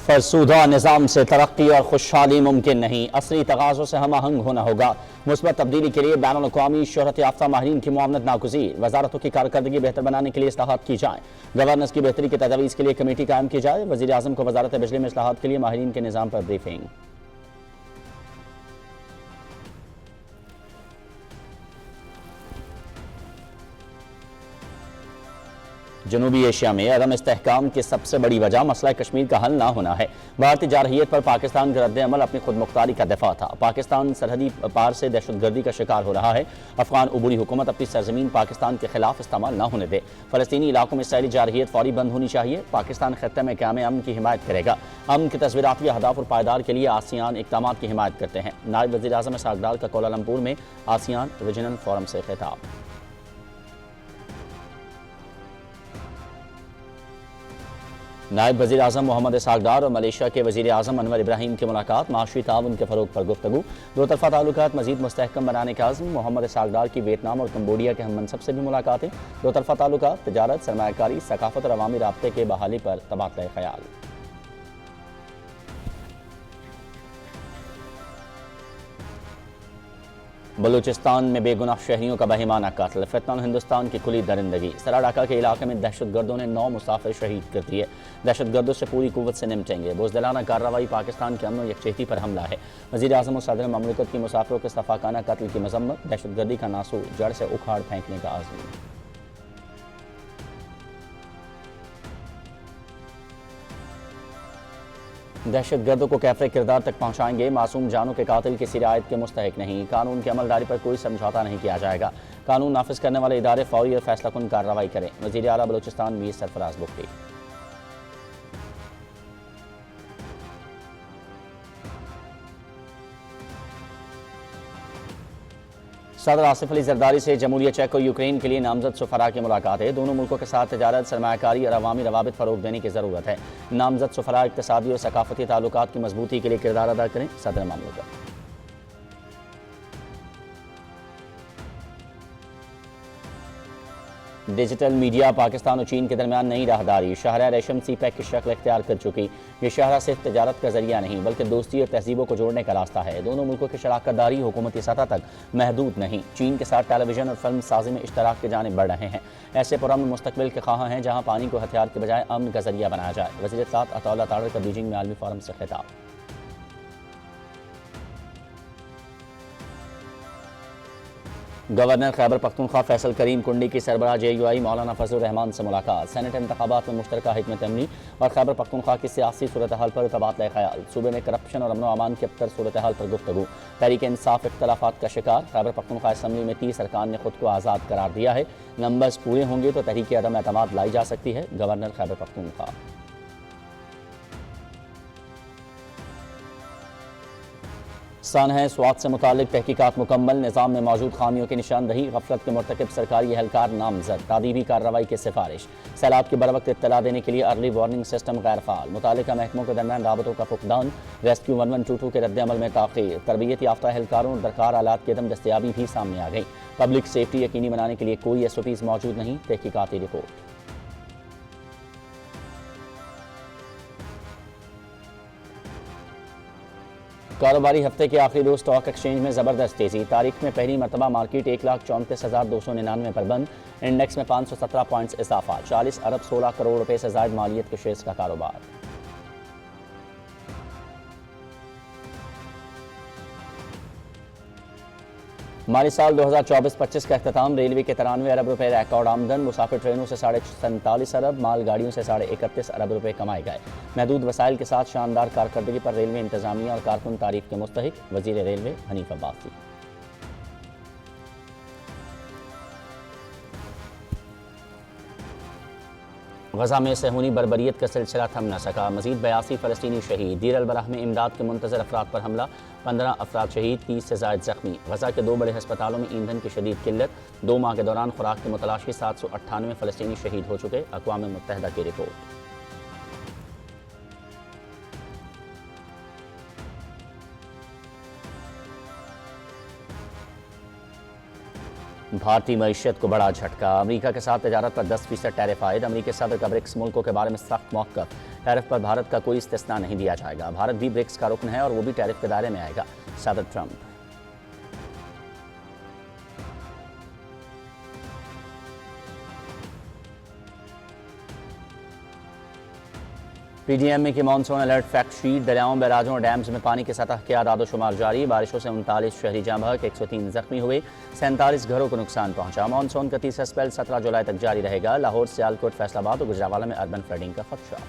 फरसूदा निज़ाम से तरक्की और खुशहाली मुमकिन नहीं, असली तकाज़ों से हम आहंग होना होगा। मुस्बत तब्दीली के लिए बैनुल अक़वामी शोहरत याफ्ता माहिरीन की मुआवनत नागुज़ीर। वज़ारतों की कारकर्दगी बेहतर बनाने के लिए इस्लाहात की जाए। गवर्नेंस की बेहतरी की तजवीज़ के लिए कमेटी कायम की जाए। वज़ीर आज़म को वज़ारत बिजली में इस्लाहात के लिए माहिरीन के निज़ाम पर ब्रीफिंग। जनूबी एशिया में अदम इस्तेहकाम की सबसे बड़ी वजह मसला कश्मीर का हल ना होना है। भारतीय जारहियत पर पाकिस्तान का रद्द-ए-अमल अपनी खुद मुख्तारी का दफा था। पाकिस्तान सरहदी पार से दहशतगर्दी का शिकार हो रहा है। अफगान उबूरी हुकूमत अपनी सरजमीन पाकिस्तान के खिलाफ इस्तेमाल न होने दे। फलस्तीनी इलाकों में इसराइली जारहियत फौरी बंद होनी चाहिए। पाकिस्तान खत्ते में क़याम अमन की हिमायत करेगा। अमन के तस्वीराती अहदाफ और पायदार के लिए आसियान इक़दामात की हिमायत करते हैं। नायब वज़ीर आज़म इसहाक़ डार का कोलालमपुर में आसियान रीजनल फोरम से खिताब। नायब वज़ीर आज़म मोहम्मद इसहाक़ डार और मलेशिया के वज़ीर आज़म अनवर इब्राहिम की मुलाकात। माशी ताउन के फ़रोग़ पर गुफ्तगू। दो तरफ़ा ताल्लुकात मज़ीद मुस्तहकम बनाने का आज़म। मोहम्मद इसहाक़ डार की वियतनाम और कम्बोडिया के हम मनसब से भी मुलाकातें। दो तरफ़ा ताल्लुकात, तजारत, सरमायाकारी, सकाफ़त और अवामी राब्ते के बहाली पर तबादला ख़याल। बलूचिस्तान में बेगुनाह शहरियों का बहिमाना कत्ल। फितना हिंदुस्तान की खुली दरिंदगी। सराडाका के इलाके में दहशतगर्दों ने 9 मुसाफिर शहीद कर दिए। दहशतगर्दों से पूरी कुव्वत से निपटेंगे। बुज़दिलाना कार्रवाई पाकिस्तान के अमन और यकजहती पर हमला है। वज़ीर आज़म और सदर ममलिकत की मुसाफिरों के सफाकाना कत्ल की मजम्मत। दहशतगर्दी का नासूर जड़ से उखाड़ फेंकने का आज़म। दहशतगर्दों को कैफरे किरदार तक पहुंचाएंगे। मासूम जानों के कातिल किसी रियायत के मुस्तहिक नहीं। कानून की अमलदारी पर कोई समझौता नहीं किया जाएगा। कानून नाफिज करने वाले इदारे फौरी और फैसलाकुन कार्रवाई करें। वज़ीर आला बलूचिस्तान मीर सरफराज बुख्ती। सदर आसिफ अली जरदारी से जमहूरिया चेक और यूक्रेन के लिए नामजद सफरा की मुलाकातें। दोनों मुल्कों के साथ तजारत, सरमायाकारी और अवामी रवाबित फ़रोग़ देने की ज़रूरत है। नामजद सफरा इक़्तिसादी और सकाफ़ती ताल्लुकात की मजबूती के लिए किरदार अदा करें। सदर ममलिकत। डिजिटल मीडिया पाकिस्तान और चीन के दरमियान नई राहदारी। शाहरा रेशम सी पैक की शक्ल इख्तियार कर चुकी। ये शाहरा सिर्फ तजारत का जरिया नहीं बल्कि दोस्ती और तहजीबों को जोड़ने का रास्ता है। दोनों मुल्कों की शराकत दारी हुकूमती सतह तक महदूद नहीं। चीन के साथ टेलीविजन और फिल्म साजी में इश्तराक की जानिब बढ़ रहे हैं। ऐसे पुरअमन मुस्तकबिल के ख्वाह हैं जहाँ पानी को हथियार के बजाय अमन का जरिया बनाया जाए। वज़ीर इत्तलात अताउल्लाह तारड़ का बीजिंग में आलमी फोरम से खिताब। गवर्नर खैबर पख्तूनख्वा फैसल करीम कुंडी की सरबराह JUI मौलाना फजलुर रहमान से मुलाकात। सेनेट इंतखाबात में मुश्तरका हिकमत अमली और खैबर पख्तूनख्वा की सियासी सूरत हाल पर तबादला ख्याल। सूबे में करप्शन और अमन अमान की अबतर सूरत हाल पर गुफ्तगू। तहरीक इंसाफ इख्तलाफात का शिकार। खैबर पख्तूनख्वा असम्बली में 30 अरकान ने खुद को आज़ाद करार दिया है। नंबर्स पूरे होंगे तो तहरीक अदम एतमाद लाई जा सकती है। गवर्नर खैबर पख्तूनख्वा। सन है स्वात से मुतालिक तहकीकात मुकम्मल। निज़ाम में मौजूद खामियों की निशानदही। गफलत के मुर्तकिब सरकारी एहलकार नामजद। तादीबी कार्रवाई की सिफारिश। सैलाब की बरवक्त इत्तला देने के लिए अर्ली वार्निंग सिस्टम गैर फाल। मुतालिका महकमों के दरमियान राबतों का फुकदान। रेस्क्यू 1122 के रद्द-ए-अमल में ताख़ीर। तरबियत याफ्ता एहलकारों और दरकार आलात की अदम दस्तियाबी भी सामने आ गई। पब्लिक सेफ्टी यकीनी बनाने के लिए कोई SOPs मौजूद नहीं। तहकीकाती रिपोर्ट। कारोबारी हफ्ते के आखिरी रोज स्टॉक एक्सचेंज में जबरदस्त तेजी। तारीख में पहली मरतबा मार्केट 1,34,299 पर बंद। इंडेक्स में 517 पॉइंट्स इजाफा। 40 अरब 16 करोड़ रुपए से जायद मालियत के शेयर्स का कारोबार। माली साल 2024-25 का अख्ताम। रेलवे के 93 अरब रुपए रिकॉर्ड आमदन। मुसाफिर ट्रेनों से 47.5 अरब, माल गाड़ियों से 31.5 अरब रुपए कमाए गए। महदूद वसाइल के साथ शानदार कारकर्दगी पर रेलवे इंतजामिया और कारकुन तारीफ के मुस्तहिक। वजीर रेलवे हनीफ अब्बासी। गजा में सहूनी बर्बरियत का सिलसिला थम न सका। मजीद 82 फ़लस्तीनी शहीद। दीर अल बलाह में इमदाद के मुंतज़र अफराद पर हमला। 15 अफराद शहीद, 30 से ज़ायद ज़ख्मी। गजा के 2 बड़े हस्पतालों में ईंधन की शदीद किल्लत। 2 माह के दौरान खुराक की मुतलाशी। 798 फ़लस्तीनी शहीद हो चुके। अक़वाम मुत्तहिदा की रिपोर्ट। भारतीय मईशत को बड़ा झटका। अमेरिका के साथ तजारत पर 10% टैरिफ आयद। अमेरिकी सदर का ब्रिक्स मुल्कों के बारे में सख्त मौक़िफ़। टैरिफ पर भारत का कोई इस्तिस्ना नहीं दिया जाएगा। भारत भी ब्रिक्स का रुकन है और वो भी टैरिफ के दायरे में आएगा। सदर ट्रंप। PDM की मानसून अलर्ट फैक्ट शीट। दरियाओं, बैराजों और डैम्स में पानी की सतह के आदादोशुमार जारी। बारिशों से 39 शहरी जाँ बहक, 103 जख्मी हुए, 47 घरों को नुकसान पहुंचा। मानसून का तीसरा स्पेल 17 जुलाई तक जारी रहेगा। लाहौर, सियालकोट, फैसलाबाद और गुजरांवाला में अर्बन फ्लडिंग का खदशा।